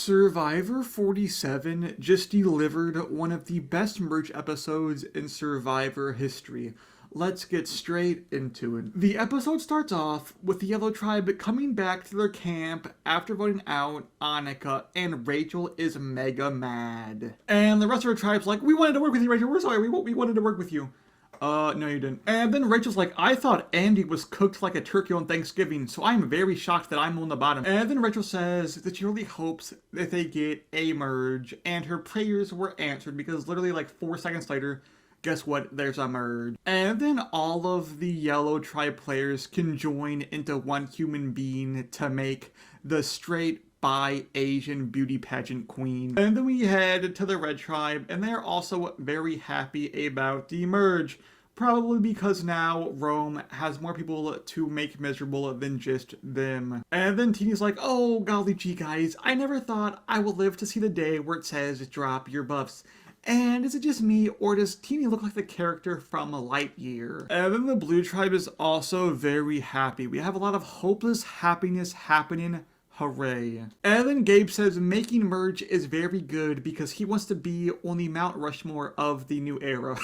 Survivor 47 just delivered one of the best merge episodes in Survivor history. Let's get straight into it. The episode starts off with the Yellow Tribe coming back to their camp after voting out Annika, and Rachel is mega mad. And the rest of her tribe's like, we wanted to work with you, Rachel. We're sorry, we wanted to work with you. No you didn't. And then Rachel's like, I thought Andy was cooked like a turkey on Thanksgiving, so I'm very shocked that I'm on the bottom. And then Rachel says that she really hopes that they get a merge, and her prayers were answered because literally like 4 seconds later, guess what? There's a merge. And then all of the Yellow Tribe players can join into one human being to make the straight by Asian beauty pageant queen. And then we head to the Red Tribe, and they're also very happy about the merge. Probably because now Rome has more people to make miserable than just them. And then Teeny's like, oh golly gee guys, I never thought I will live to see the day where it says drop your buffs. And is it just me, or does Teeny look like the character from Lightyear? And then the Blue Tribe is also very happy. We have a lot of hopeless happiness happening. Hooray. And then Gabe says making merge is very good because he wants to be on the Mount Rushmore of the new era.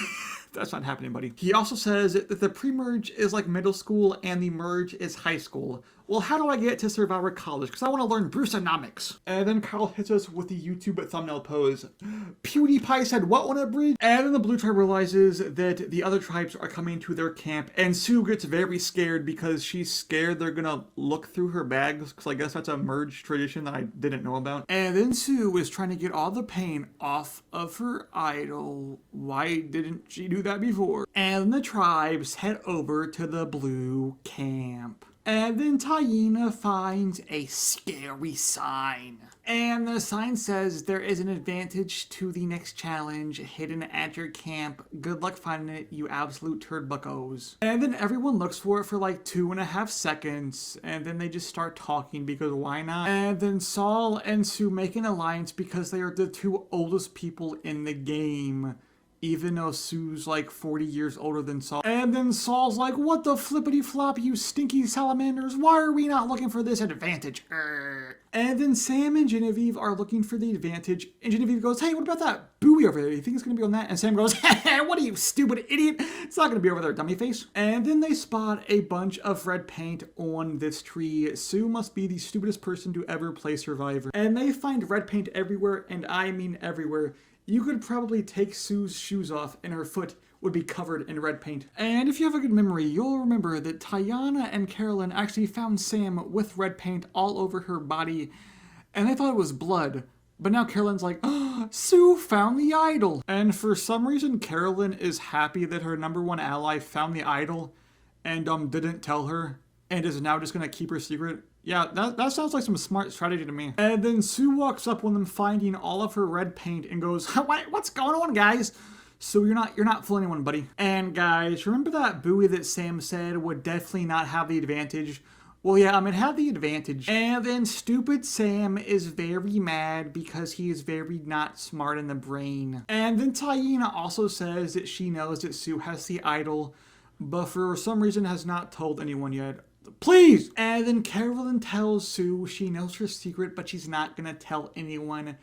That's not happening, buddy. He also says that the pre-merge is like middle school and the merge is high school. Well, how do I get to Survivor College? Because I want to learn Bruceonomics. And then Carl hits us with the YouTube thumbnail pose. PewDiePie said what on a bridge? And then the Blue Tribe realizes that the other tribes are coming to their camp. And Sue gets very scared because she's scared they're gonna look through her bags. Because I guess that's a merge tradition that I didn't know about. And then Sue is trying to get all the paint off of her idol. Why didn't she do that before? And the tribes head over to the blue camp. And then Taina finds a scary sign. And the sign says there is an advantage to the next challenge hidden at your camp. Good luck finding it, you absolute turd buckos. And then everyone looks for it for like 2.5 seconds. And then they just start talking because why not? And then Saul and Sue make an alliance because they are the 2 oldest people in the game. Even though Sue's like 40 years older than Saul. And then Saul's like, what the flippity flop, you stinky salamanders? Why are we not looking for this advantage? And then Sam and Genevieve are looking for the advantage. And Genevieve goes, hey, what about that buoy over there? You think it's going to be on that? And Sam goes, what are you, stupid idiot? It's not going to be over there, dummy face. And then they spot a bunch of red paint on this tree. Sue must be the stupidest person to ever play Survivor. And they find red paint everywhere, and I mean everywhere. You could probably take Sue's shoes off and her foot would be covered in red paint. And if you have a good memory, you'll remember that Tiana and Carolyn actually found Sam with red paint all over her body, and they thought it was blood. But now Carolyn's like, oh, Sue found the idol. And for some reason, Carolyn is happy that her #1 ally found the idol and didn't tell her and is now just gonna keep her secret. Yeah, that sounds like some smart strategy to me. And then Sue walks up on them finding all of her red paint and goes, what's going on, guys? So you're not fooling anyone, buddy. And guys, remember that buoy that Sam said would definitely not have the advantage? Well, yeah, it had the advantage. And then stupid Sam is very mad because he is very not smart in the brain. And then Taina also says that she knows that Sue has the idol, but for some reason has not told anyone yet. Please! And then Carolyn tells Sue she knows her secret, but she's not gonna tell anyone.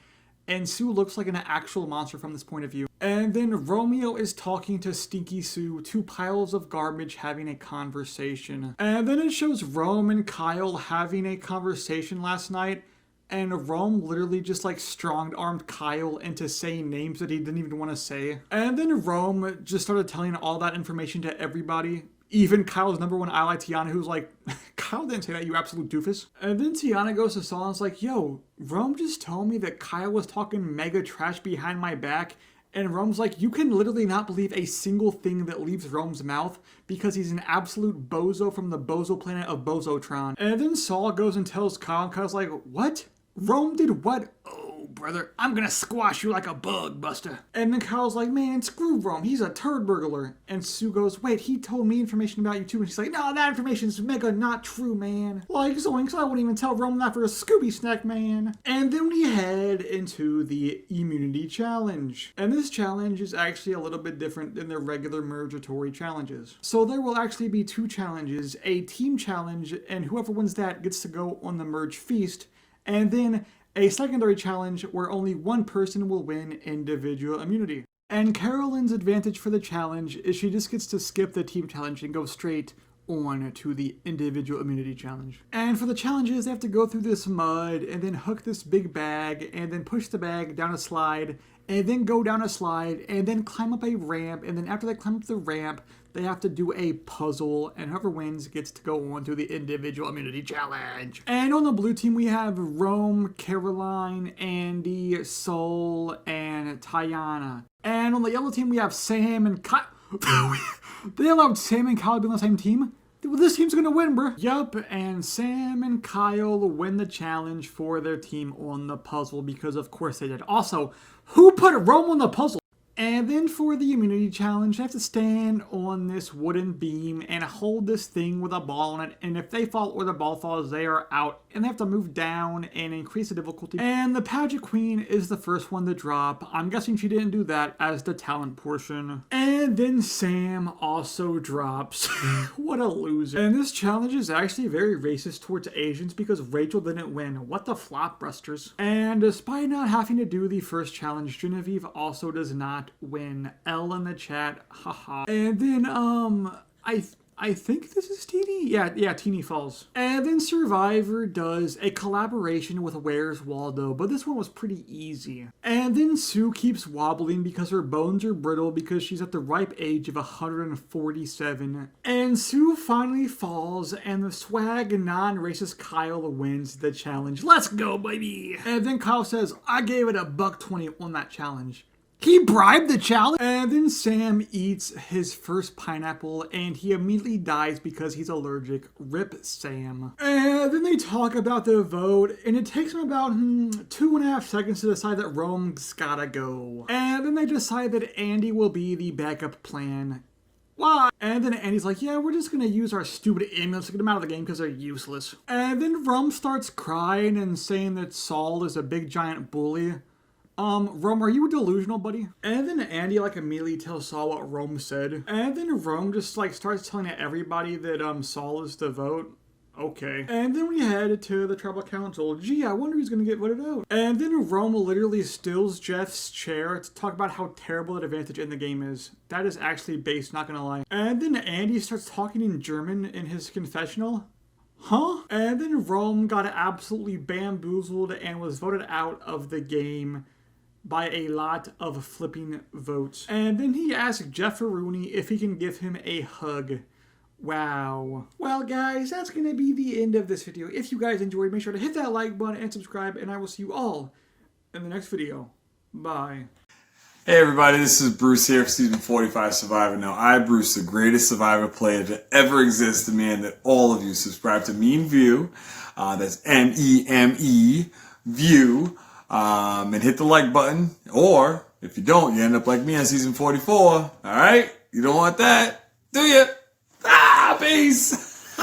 And Sue looks like an actual monster from this point of view. And then Romeo is talking to Stinky Sue, 2 piles of garbage having a conversation. And then it shows Rome and Kyle having a conversation last night. And Rome literally just like strong-armed Kyle into saying names that he didn't even want to say. And then Rome just started telling all that information to everybody. Even Kyle's #1 ally, Tiana, who's like, Kyle didn't say that, you absolute doofus. And then Tiana goes to Saul and is like, yo, Rome just told me that Kyle was talking mega trash behind my back. And Rome's like, you can literally not believe a single thing that leaves Rome's mouth because he's an absolute bozo from the bozo planet of Bozotron. And then Saul goes and tells Kyle, and Kyle's like, what? Rome did what? Oh, brother, I'm gonna squash you like a bug, buster. And then Kyle's like, man, screw Rome, he's a turd burglar. And Sue goes, wait, he told me information about you too. And she's like, no, that information's mega not true, man. Like Zoinks, I wouldn't even tell Rome that for a Scooby snack, man. And then we head into the immunity challenge. And this challenge is actually a little bit different than the regular mergatory challenges. So there will actually be 2 challenges, a team challenge, and whoever wins that gets to go on the merge feast. And then a secondary challenge where only one person will win individual immunity. And Carolyn's advantage for the challenge is she just gets to skip the team challenge and go straight on to the individual immunity challenge. And for the challenges, they have to go through this mud and then hook this big bag and then push the bag down a slide and then go down a slide and then climb up a ramp. And then after they climb up the ramp, they have to do a puzzle, and whoever wins gets to go on to the individual immunity challenge. And on the blue team, we have Rome, Caroline, Andy, Sol, and Tiana. And on the yellow team, we have Sam and Kyle. They allowed Sam and Kyle to be on the same team? Well, this team's gonna win, bro. Yup, and Sam and Kyle win the challenge for their team on the puzzle because of course they did. Also, who put Rome on the puzzle? And then for the immunity challenge, they have to stand on this wooden beam and hold this thing with a ball on it. And if they fall or the ball falls, they are out. And they have to move down and increase the difficulty. And the pageant queen is the first one to drop. I'm guessing she didn't do that as the talent portion. And then Sam also drops. What a loser. And this challenge is actually very racist towards Asians because Rachel didn't win. What the flopbusters. And despite not having to do the first challenge, Genevieve also does not win. L in the chat, haha. And then I think this is Teeny? Yeah, Teeny falls. And then Survivor does a collaboration with Where's Waldo, but this one was pretty easy. And then Sue keeps wobbling because her bones are brittle because she's at the ripe age of 147. And Sue finally falls, and the swag non-racist Kyle wins the challenge. Let's go, baby! And then Kyle says, I gave it $1.20 on that challenge. He bribed the challenge. And then Sam eats his first pineapple and he immediately dies because he's allergic. Rip Sam. And then they talk about the vote and it takes them about 2.5 seconds to decide that Rome's gotta go. And then they decide that Andy will be the backup plan. Why? And then Andy's like, yeah, we're just gonna use our stupid ambulance to get them out of the game because they're useless. And then Rome starts crying and saying that Saul is a big giant bully. Rome, are you delusional, buddy? And then Andy, immediately tells Saul what Rome said. And then Rome just, starts telling everybody that, Saul is the vote. Okay. And then we head to the tribal council. Gee, I wonder who's gonna get voted out. And then Rome literally steals Jeff's chair to talk about how terrible the advantage in the game is. That is actually based, not gonna lie. And then Andy starts talking in German in his confessional. Huh? And then Rome got absolutely bamboozled and was voted out of the game by a lot of flipping votes. And then he asked Jeff Rooney if he can give him a hug. Wow. Well, guys, that's going to be the end of this video. If you guys enjoyed, make sure to hit that like button and subscribe, and I will see you all in the next video. Bye. Hey everybody, this is Bruce here for Season 45 Survivor. Now, I, Bruce, the greatest Survivor player to ever exist, demand that all of you subscribe to Meme View. That's M-E-M-E, View. And hit the like button, or if you don't, you end up like me on Season 44. Alright? You don't want that, do you? Peace!